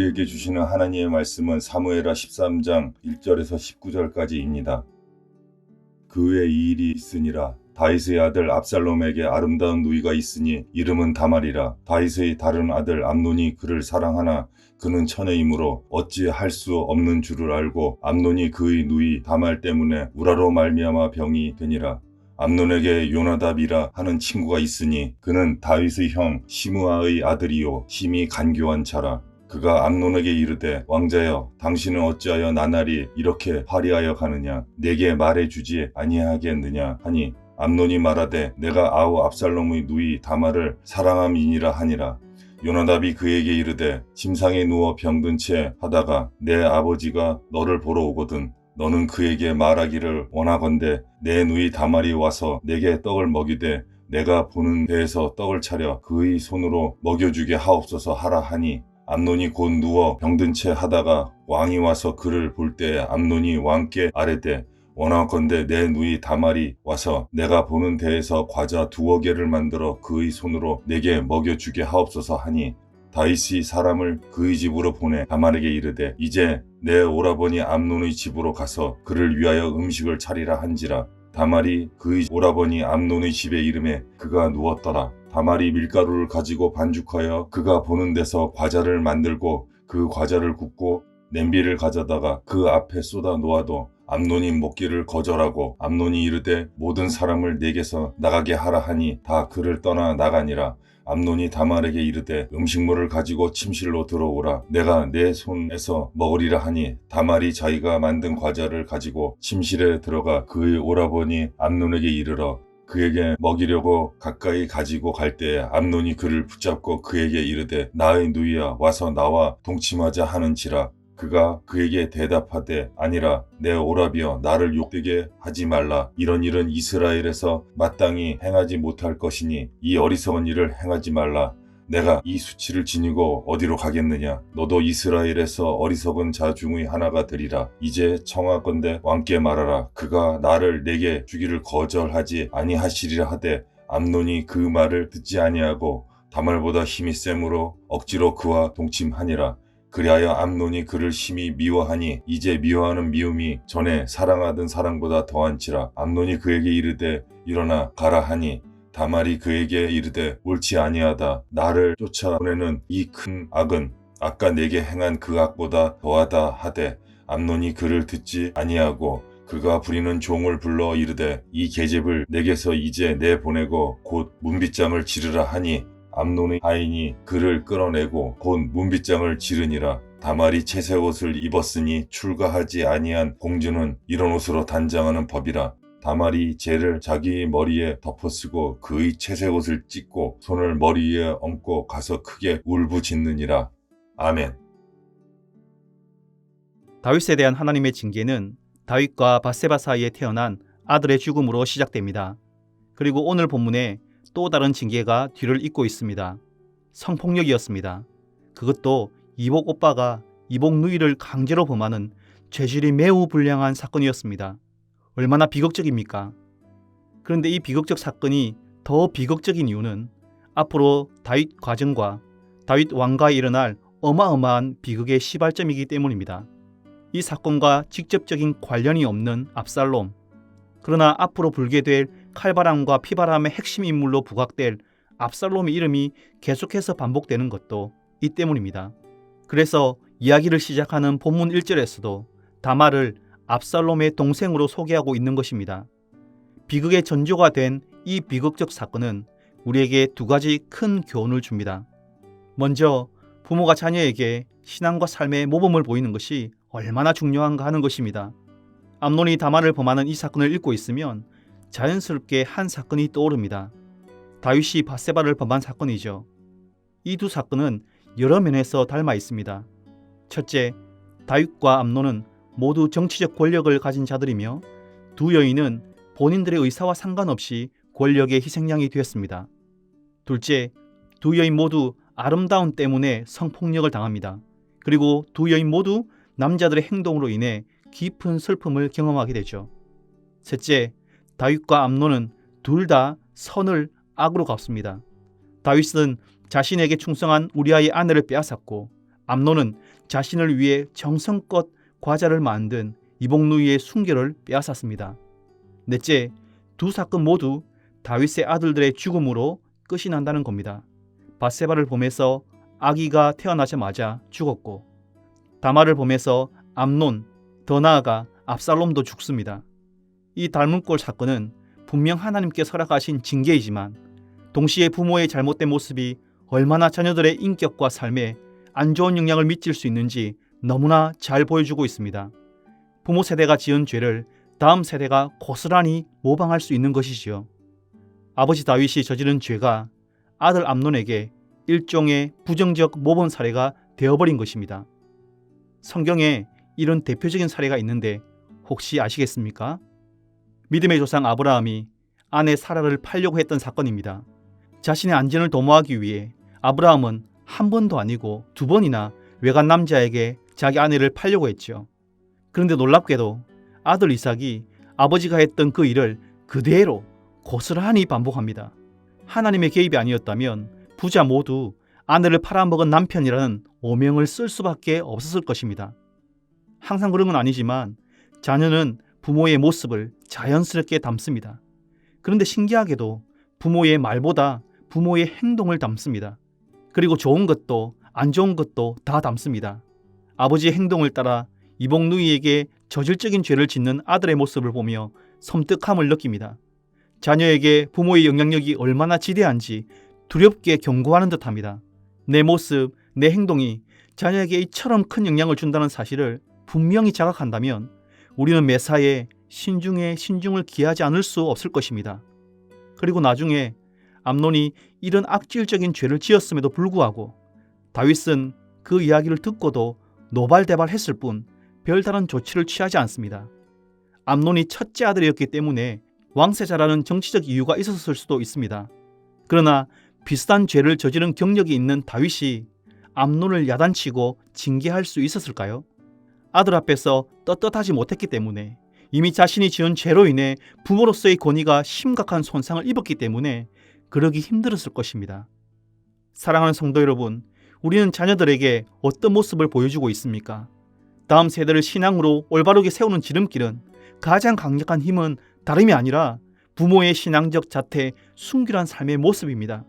우리에게 주시는 하나님의 말씀은 사무엘하 13장 1절에서 19절까지입니다. 그 후에 이 일이 있으니라. 다윗의 아들 압살롬에게 아름다운 누이가 있으니 이름은 다말이라. 다윗의 다른 아들 암논이 그를 사랑하나 그는 처녀이므로 어찌 할 수 없는 줄을 알고 암논이 그의 누이 다말 때문에 우라로 말미암아 병이 되니라. 암논에게 요나답이라 하는 친구가 있으니 그는 다윗의 형 시므아의 아들이요 심히 간교한 자라. 그가 암논에게 이르되 왕자여 당신은 어찌하여 나날이 이렇게 화려하여 가느냐 내게 말해주지 아니하겠느냐 하니 암논이 말하되 내가 아우 압살롬의 누이 다말을 사랑함이니라 하니라. 요나답이 그에게 이르되 침상에 누워 병든 채 하다가 내 아버지가 너를 보러 오거든 너는 그에게 말하기를 원하건대 내 누이 다말이 와서 내게 떡을 먹이되 내가 보는 데에서 떡을 차려 그의 손으로 먹여주게 하옵소서 하라 하니 암논이 곧 누워 병든 채 하다가 왕이 와서 그를 볼 때에 암논이 왕께 아뢰되 원하건대 내 누이 다말이 와서 내가 보는 데에서 과자 2개를 만들어 그의 손으로 내게 먹여주게 하옵소서 하니 다윗이 사람을 그의 집으로 보내 다말에게 이르되 이제 내 오라버니 암논의 집으로 가서 그를 위하여 음식을 차리라 한지라. 다말이 그의 오라버니 암논의 집에 이름에 그가 누웠더라. 다말이 밀가루를 가지고 반죽하여 그가 보는 데서 과자를 만들고 그 과자를 굽고 냄비를 가져다가 그 앞에 쏟아 놓아도 암논이 먹기를 거절하고 암논이 이르되 모든 사람을 내게서 나가게 하라 하니 다 그를 떠나 나가니라. 암논이 다말에게 이르되 음식물을 가지고 침실로 들어오라. 내가 내 손에서 먹으리라 하니 다말이 자기가 만든 과자를 가지고 침실에 들어가 그의 오라버니 암논에게 이르러 그에게 먹이려고 가까이 가지고 갈 때에 암논이 그를 붙잡고 그에게 이르되 나의 누이야 와서 나와 동침하자 하는지라. 그가 그에게 대답하되 아니라 내 오라비여 나를 욕되게 하지 말라. 이런 일은 이스라엘에서 마땅히 행하지 못할 것이니 이 어리석은 일을 행하지 말라. 내가 이 수치를 지니고 어디로 가겠느냐. 너도 이스라엘에서 어리석은 자 중의 하나가 되리라. 이제 청하건대 왕께 말하라. 그가 나를 내게 주기를 거절하지 아니하시리라 하되 암논이 그 말을 듣지 아니하고 다말보다 힘이 셈으로 억지로 그와 동침하니라. 그리하여 암논이 그를 심히 미워하니 이제 미워하는 미움이 전에 사랑하던 사랑보다 더한지라. 암논이 그에게 이르되 일어나 가라 하니 다말이 그에게 이르되 옳지 아니하다. 나를 쫓아보내는 이 큰 악은 아까 내게 행한 그 악보다 더하다 하되 암논이 그를 듣지 아니하고 그가 부리는 종을 불러 이르되 이 계집을 내게서 이제 내보내고 곧 문빗장을 지르라 하니 암논의 하인이 그를 끌어내고 곧 문빗장을 지르니라. 다말이 채색 옷을 입었으니 출가하지 아니한 공주는 이런 옷으로 단장하는 법이라. 다말이 재를 자기 머리에 덮어쓰고 그의 채색 옷을 찢고 손을 머리 위에 얹고 가서 크게 울부짖느니라. 아멘. 다윗에 대한 하나님의 징계는 다윗과 밧세바 사이에 태어난 아들의 죽음으로 시작됩니다. 그리고 오늘 본문에 또 다른 징계가 뒤를 잇고 있습니다. 성폭력이었습니다. 그것도 이복 오빠가 이복 누이를 강제로 범하는 죄질이 매우 불량한 사건이었습니다. 얼마나 비극적입니까? 그런데 이 비극적 사건이 더 비극적인 이유는 앞으로 다윗 과정과 다윗 왕가에 일어날 어마어마한 비극의 시발점이기 때문입니다. 이 사건과 직접적인 관련이 없는 압살롬, 그러나 앞으로 불게 될 칼바람과 피바람의 핵심 인물로 부각될 압살롬의 이름이 계속해서 반복되는 것도 이 때문입니다. 그래서 이야기를 시작하는 본문 1절에서도 다말을 압살롬의 동생으로 소개하고 있는 것입니다. 비극의 전조가 된 이 비극적 사건은 우리에게 2가지 큰 교훈을 줍니다. 먼저 부모가 자녀에게 신앙과 삶의 모범을 보이는 것이 얼마나 중요한가 하는 것입니다. 암논이 다말을 범하는 이 사건을 읽고 있으면 자연스럽게 한 사건이 떠오릅니다. 다윗이 밧세바를 범한 사건이죠. 이 2 사건은 여러 면에서 닮아 있습니다. 첫째, 다윗과 암논은 모두 정치적 권력을 가진 자들이며 2 여인은 본인들의 의사와 상관없이 권력의 희생양이 되었습니다. 둘째, 2 여인 모두 아름다움 때문에 성폭력을 당합니다. 그리고 2 여인 모두 남자들의 행동으로 인해 깊은 슬픔을 경험하게 되죠. 셋째, 다윗과 암논은 둘 다 선을 악으로 갚습니다. 다윗은 자신에게 충성한 우리아의 아내를 빼앗았고 암논은 자신을 위해 정성껏 과자를 만든 이복누이의 순결을 빼앗았습니다. 넷째, 두 사건 모두 다윗의 아들들의 죽음으로 끝이 난다는 겁니다. 밧세바를 보면서 아기가 태어나자마자 죽었고, 다말을 보면서 암논, 더 나아가 압살롬도 죽습니다. 이 닮은 꼴 사건은 분명 하나님께 허락하신 징계이지만 동시에 부모의 잘못된 모습이 얼마나 자녀들의 인격과 삶에 안 좋은 영향을 미칠 수 있는지 너무나 잘 보여주고 있습니다. 부모 세대가 지은 죄를 다음 세대가 고스란히 모방할 수 있는 것이지요. 아버지 다윗이 저지른 죄가 아들 암논에게 일종의 부정적 모범 사례가 되어버린 것입니다. 성경에 이런 대표적인 사례가 있는데 혹시 아시겠습니까? 믿음의 조상 아브라함이 아내 사라를 팔려고 했던 사건입니다. 자신의 안전을 도모하기 위해 아브라함은 한 번도 아니고 두 번이나 외간 남자에게 자기 아내를 팔려고 했죠. 그런데 놀랍게도 아들 이삭이 아버지가 했던 그 일을 그대로 고스란히 반복합니다. 하나님의 개입이 아니었다면 부자 모두 아내를 팔아먹은 남편이라는 오명을 쓸 수밖에 없었을 것입니다. 항상 그런 건 아니지만 자녀는 부모의 모습을 자연스럽게 담습니다. 그런데 신기하게도 부모의 말보다 부모의 행동을 담습니다. 그리고 좋은 것도 안 좋은 것도 다 담습니다. 아버지의 행동을 따라 이복누이에게 저질적인 죄를 짓는 아들의 모습을 보며 섬뜩함을 느낍니다. 자녀에게 부모의 영향력이 얼마나 지대한지 두렵게 경고하는 듯합니다. 내 모습, 내 행동이 자녀에게 이처럼 큰 영향을 준다는 사실을 분명히 자각한다면 우리는 매사에 신중에 신중을 기하지 않을 수 없을 것입니다. 그리고 나중에 암논이 이런 악질적인 죄를 지었음에도 불구하고 다윗은 그 이야기를 듣고도 노발대발했을 뿐 별다른 조치를 취하지 않습니다. 암논이 첫째 아들이었기 때문에 왕세자라는 정치적 이유가 있었을 수도 있습니다. 그러나 비슷한 죄를 저지른 경력이 있는 다윗이 암논을 야단치고 징계할 수 있었을까요? 아들 앞에서 떳떳하지 못했기 때문에, 이미 자신이 지은 죄로 인해 부모로서의 권위가 심각한 손상을 입었기 때문에 그러기 힘들었을 것입니다. 사랑하는 성도 여러분, 우리는 자녀들에게 어떤 모습을 보여주고 있습니까? 다음 세대를 신앙으로 올바르게 세우는 지름길은 가장 강력한 힘은 다름이 아니라 부모의 신앙적 자태, 순결한 삶의 모습입니다.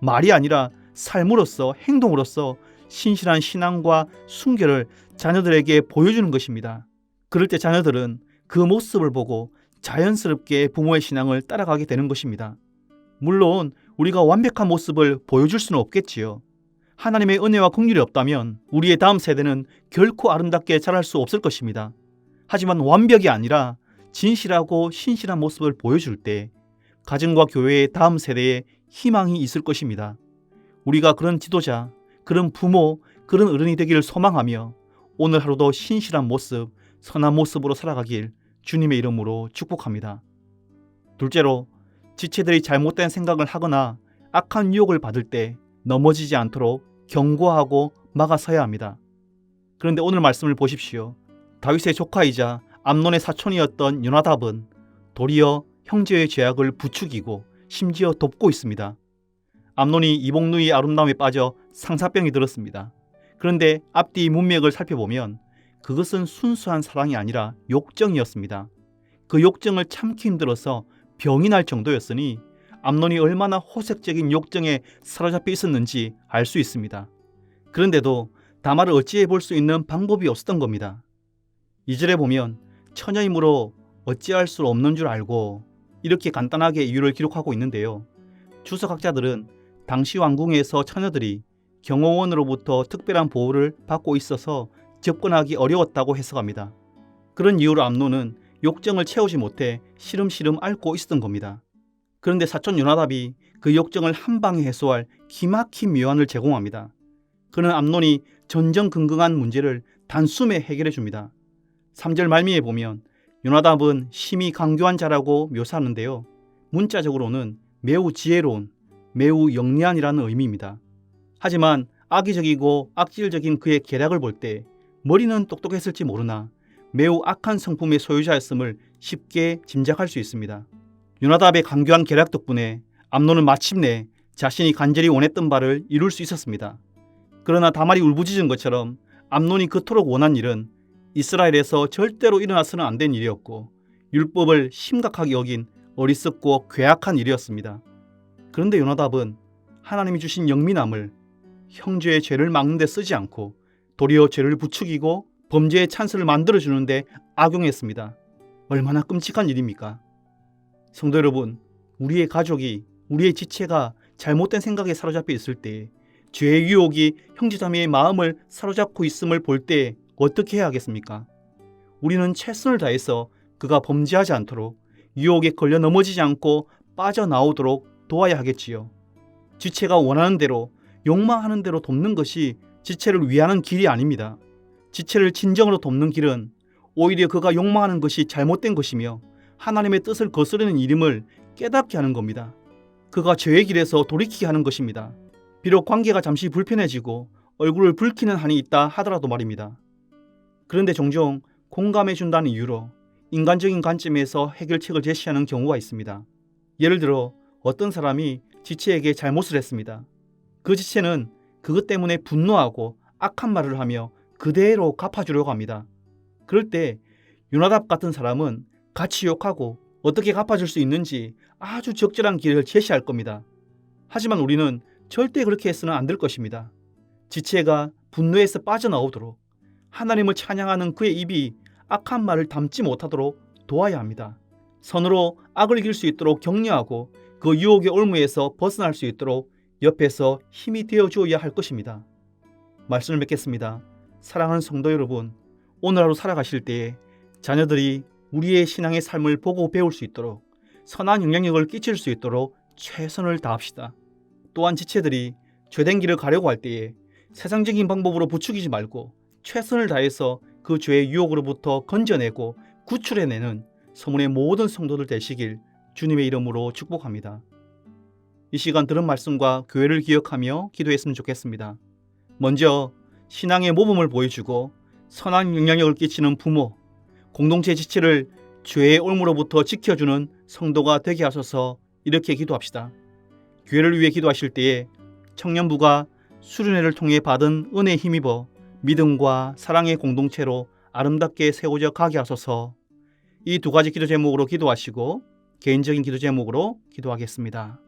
말이 아니라 삶으로서, 행동으로서 신실한 신앙과 순결을 자녀들에게 보여주는 것입니다. 그럴 때 자녀들은 그 모습을 보고 자연스럽게 부모의 신앙을 따라가게 되는 것입니다. 물론 우리가 완벽한 모습을 보여줄 수는 없겠지요. 하나님의 은혜와 긍휼이 없다면 우리의 다음 세대는 결코 아름답게 자랄 수 없을 것입니다. 하지만 완벽이 아니라 진실하고 신실한 모습을 보여줄 때 가정과 교회의 다음 세대에 희망이 있을 것입니다. 우리가 그런 지도자, 그런 부모, 그런 어른이 되기를 소망하며 오늘 하루도 신실한 모습, 선한 모습으로 살아가길 주님의 이름으로 축복합니다. 둘째로, 지체들이 잘못된 생각을 하거나 악한 유혹을 받을 때 넘어지지 않도록 경고하고 막아서야 합니다. 그런데 오늘 말씀을 보십시오. 다윗의 조카이자 암논의 사촌이었던 요나답은 도리어 형제의 죄악을 부추기고 심지어 돕고 있습니다. 암논이 이복누이의 아름다움에 빠져 상사병이 들었습니다. 그런데 앞뒤 문맥을 살펴보면 그것은 순수한 사랑이 아니라 욕정이었습니다. 그 욕정을 참기 힘들어서 병이 날 정도였으니 암논이 얼마나 호색적인 욕정에 사로잡혀 있었는지 알 수 있습니다. 그런데도 다말을 어찌해 볼 수 있는 방법이 없었던 겁니다. 2절에 보면 처녀이므로 어찌할 수 없는 줄 알고 이렇게 간단하게 이유를 기록하고 있는데요. 주석학자들은 당시 왕궁에서 처녀들이 경호원으로부터 특별한 보호를 받고 있어서 접근하기 어려웠다고 해석합니다. 그런 이유로 암논은 욕정을 채우지 못해 시름시름 앓고 있었던 겁니다. 그런데 사촌 요나답이 그 욕정을 한 방에 해소할 기막힌 묘안을 제공합니다. 그는 암논이 전전긍긍한 문제를 단숨에 해결해 줍니다. 3절 말미에 보면 요나답은 심히 강교한 자라고 묘사하는데요. 문자적으로는 매우 지혜로운, 매우 영리한이라는 의미입니다. 하지만 악의적이고 악질적인 그의 계략을 볼 때 머리는 똑똑했을지 모르나 매우 악한 성품의 소유자였음을 쉽게 짐작할 수 있습니다. 요나답의 강교한 계략 덕분에 암논은 마침내 자신이 간절히 원했던 바를 이룰 수 있었습니다. 그러나 다말이 울부짖은 것처럼 암논이 그토록 원한 일은 이스라엘에서 절대로 일어나서는 안 된 일이었고 율법을 심각하게 여긴 어리석고 괴악한 일이었습니다. 그런데 요나답은 하나님이 주신 영민함을 형제의 죄를 막는 데 쓰지 않고 도리어 죄를 부추기고 범죄의 찬스를 만들어주는데 악용했습니다. 얼마나 끔찍한 일입니까? 성도 여러분, 우리의 가족이, 우리의 지체가 잘못된 생각에 사로잡혀 있을 때, 죄의 유혹이 형제자매의 마음을 사로잡고 있음을 볼 때 어떻게 해야 하겠습니까? 우리는 최선을 다해서 그가 범죄하지 않도록, 유혹에 걸려 넘어지지 않고 빠져나오도록 도와야 하겠지요. 지체가 원하는 대로, 욕망하는 대로 돕는 것이 지체를 위하는 길이 아닙니다. 지체를 진정으로 돕는 길은 오히려 그가 욕망하는 것이 잘못된 것이며 하나님의 뜻을 거스르는 일임을 깨닫게 하는 겁니다. 그가 죄의 길에서 돌이키게 하는 것입니다. 비록 관계가 잠시 불편해지고 얼굴을 붉히는 한이 있다 하더라도 말입니다. 그런데 종종 공감해준다는 이유로 인간적인 관점에서 해결책을 제시하는 경우가 있습니다. 예를 들어 어떤 사람이 지체에게 잘못을 했습니다. 그 지체는 그것 때문에 분노하고 악한 말을 하며 그대로 갚아주려고 합니다. 그럴 때 요나답 같은 사람은 같이 욕하고 어떻게 갚아줄 수 있는지 아주 적절한 길을 제시할 겁니다. 하지만 우리는 절대 그렇게 해서는 안 될 것입니다. 지체가 분노에서 빠져나오도록 하나님을 찬양하는 그의 입이 악한 말을 담지 못하도록 도와야 합니다. 선으로 악을 이길 수 있도록 격려하고 그 유혹의 올무에서 벗어날 수 있도록 옆에서 힘이 되어주어야 할 것입니다. 말씀을 맺겠습니다. 사랑하는 성도 여러분, 오늘 하루 살아가실 때에 자녀들이 우리의 신앙의 삶을 보고 배울 수 있도록 선한 영향력을 끼칠 수 있도록 최선을 다합시다. 또한 지체들이 죄된 길을 가려고 할 때에 세상적인 방법으로 부추기지 말고 최선을 다해서 그 죄의 유혹으로부터 건져내고 구출해내는 서문의 모든 성도들 되시길 주님의 이름으로 축복합니다. 이 시간 들은 말씀과 교회를 기억하며 기도했으면 좋겠습니다. 먼저 신앙의 모범을 보여주고 선한 영향력을 끼치는 부모, 공동체 지체를 죄의 올무로부터 지켜주는 성도가 되게 하소서. 이렇게 기도합시다. 교회를 위해 기도하실 때에 청년부가 수련회를 통해 받은 은혜에 힘입어 믿음과 사랑의 공동체로 아름답게 세워져 가게 하소서. 이 두 가지 기도 제목으로 기도하시고 개인적인 기도 제목으로 기도하겠습니다.